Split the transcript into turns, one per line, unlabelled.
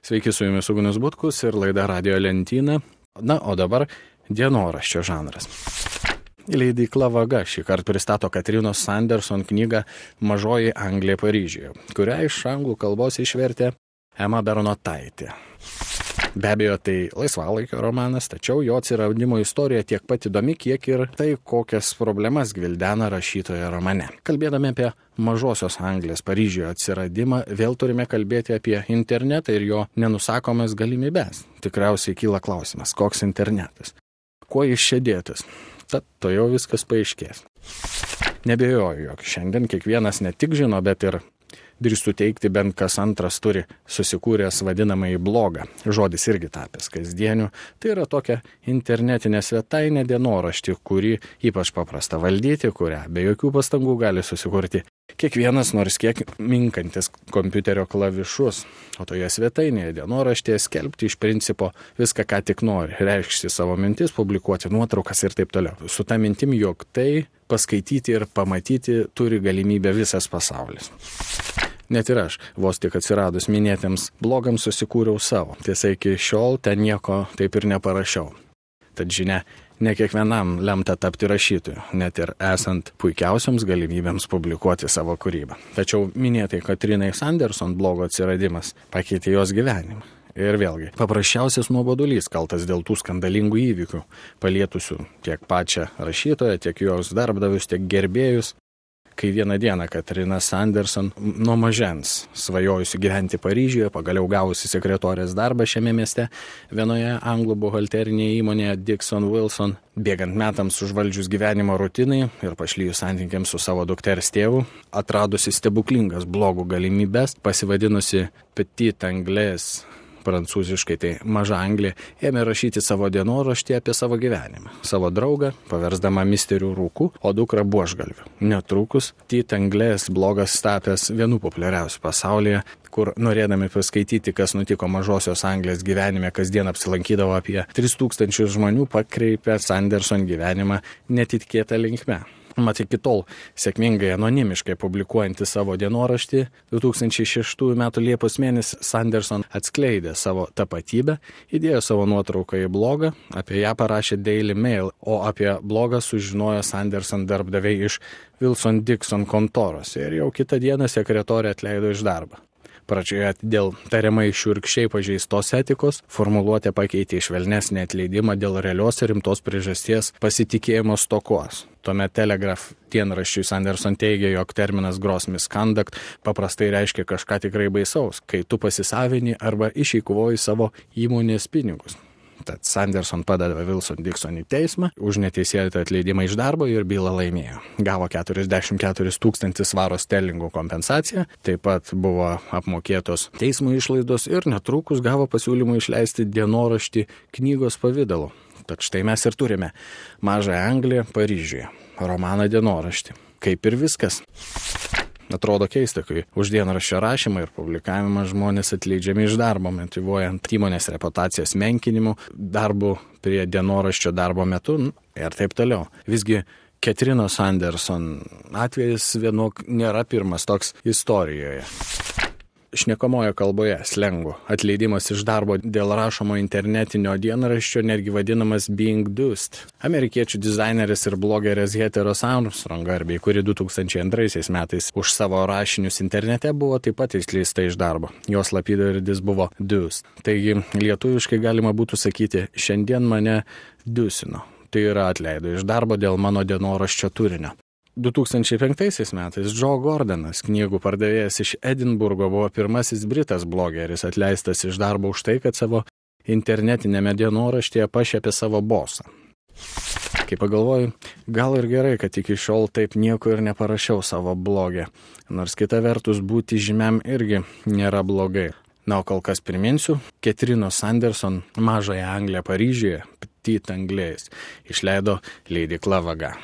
Sveiki, su jumis Ugnius Butkus ir laida Radijo lentyna. Na, o dabar dienoraščio žanras. Leidykla Vaga šį kartą pristato Katrinos Sanderson knygą Mažoji Anglija Paryžiuje, kurią iš anglų kalbos išvertė Ema Bernotaitė. Be abejo, tai laisvalaikio romanas, tačiau jo atsiradimo istorija tiek pat įdomi, kiek ir tai, kokias problemas gvildena rašytoja romane. Kalbėdami apie Mažosios Anglijos Paryžiuje atsiradimą, vėl turime kalbėti apie internetą ir jo nenusakomas galimybes. Tikriausiai kyla klausimas, koks internetas? Kuo jis čia dėtas? Tad to jau viskas paaiškės. Nebejoju, jog šiandien kiekvienas ne tik žino, bet ir drįstu teigti, bent kas antras turi susikūręs vadinamąjį blogą. Žodis irgi tapęs kasdieniu. Tai yra tokia internetinė svetainė dienoraštį, kurį ypač paprasta valdyti, kurią be jokių pastangų gali susikurti kiekvienas nors kiek minkantis kompiuterio klavišus. O toje svetainėje dienoraštėje skelbti iš principo viską, ką tik nori. Reikšti savo mintis, publikuoti nuotraukas ir taip toliau. Su ta mintim, jog tai paskaityti ir pamatyti turi galimybę visas pasaulis. Net ir aš, vos tik atsiradus minėtiems blogams, susikūriau savo. Tiesa, iki šiol ten nieko taip ir neparašiau. Tad žinia, ne kiekvienam lemta tapti rašytoju, net ir esant puikiausiams galimybėms publikuoti savo kūrybą. Tačiau minėtai Katrinai Sanderson blogo atsiradimas pakeitė jos gyvenimą. Ir vėlgi, paprasčiausias nuobodulys kaltas dėl tų skandalingų įvykių, palietusių tiek pačią rašytoją, tiek jos darbdavius, tiek gerbėjus. Kai vieną dieną Katrina Sanderson nuo mažens svajojusi gyventi Paryžiuje, pagaliau gavusi sekretorės darbą šiame mieste, vienoje anglų buhalterinėje įmonėje Dixon Wilson, bėgant metams užvaldžius gyvenimo rutinai ir pašlijus santykiams su savo dukters tėvu, atradusi stebuklingas blogų galimybes, pasivadinusi Petit Anglais, prancūziškai tai Maža Anglija, ėmė rašyti savo dienoraštį apie savo gyvenimą. Savo draugą paversdama misterių rūku, o dukrą buožgalviu. Netrukus Petit Anglais blogas tapęs vienu populiariausių pasaulyje, kur norėdami paskaityti, kas nutiko Mažosios Anglijos gyvenime, kasdien apsilankydavo apie 3000 žmonių, pakreipė Sanderson gyvenimą netikėtą linkme. Mat iki tol sėkmingai anonimiškai publikuojantį savo dienoraštį, 2006 m. Liepos mėnesį Sanderson atskleidė savo tapatybę, įdėjo savo nuotrauką į blogą, apie ją parašė Daily Mail, o apie blogą sužinojo Sanderson darbdaviai iš Wilson Dixon kontoros ir jau kitą dieną sekretorė atleido iš darbo. Pradžioje dėl tariamai šiurkščiai pažeistos etikos formuluotę pakeitė į švelnesnį atleidimą dėl realios ir rimtos priežasties pasitikėjimo stokos. Tuomet Telegraph dienraščiui Sanderson teigė, jog terminas gross misconduct paprastai reiškia kažką tikrai baisaus, kai tu pasisavini arba išeikvoji savo įmonės pinigus. Tad Sanderson padavė Wilson Dixon į teismą už neteisėtą atleidimą iš darbo ir bylą laimėjo. Gavo 44 000 svarų sterlingų kompensaciją, taip pat buvo apmokėtos teismo išlaidos ir netrukus gavo pasiūlymą išleisti dienoraštį knygos pavidalu. Tad štai mes ir turime Mažąją Angliją Paryžiuje, romaną dienoraštį. Kaip ir viskas. Atrodo keista, kai už dienraščio rašymą ir publikavimą žmonės atleidžiami iš darbo, motyvuojant įmonės reputacijos menkinimu, darbu prie dienoraščio darbo metu ir taip toliau. Visgi Katrinos Sanderson atvejis vienok nėra pirmas toks istorijoje. Šnekamojo kalboje slengu atleidimas iš darbo dėl rašomo internetinio dienraščio netgi vadinamas being dused. Amerikiečių dizaineris ir blogeris Heteros Armstrong garbei, kuri 2002 metais už savo rašinius internete buvo taip pat išleista iš darbo. Jos slapyvardis buvo dused. Taigi lietuviškai galima būtų sakyti, šiandien mane dusino. Tai yra atleido iš darbo dėl mano dienoraščio turinio. 2005 metais Joe Gordonas, knygų pardavėjas iš Edinburgo, buvo pirmasis britas blogeris atleistas iš darbo už tai, kad savo internetinėme dienoraštyje pašiepė savo bosą. Kai pagalvoju, gal ir gerai, kad iki šiol taip nieko ir neparašiau savo blogę, nors kita vertus būti žymiam irgi nėra blogai. Na, o kol kas priminsiu, Katrinos Sanderson Mažąją Angliją Paryžiuje, Petit Anglais, išleido leidykla Vaga.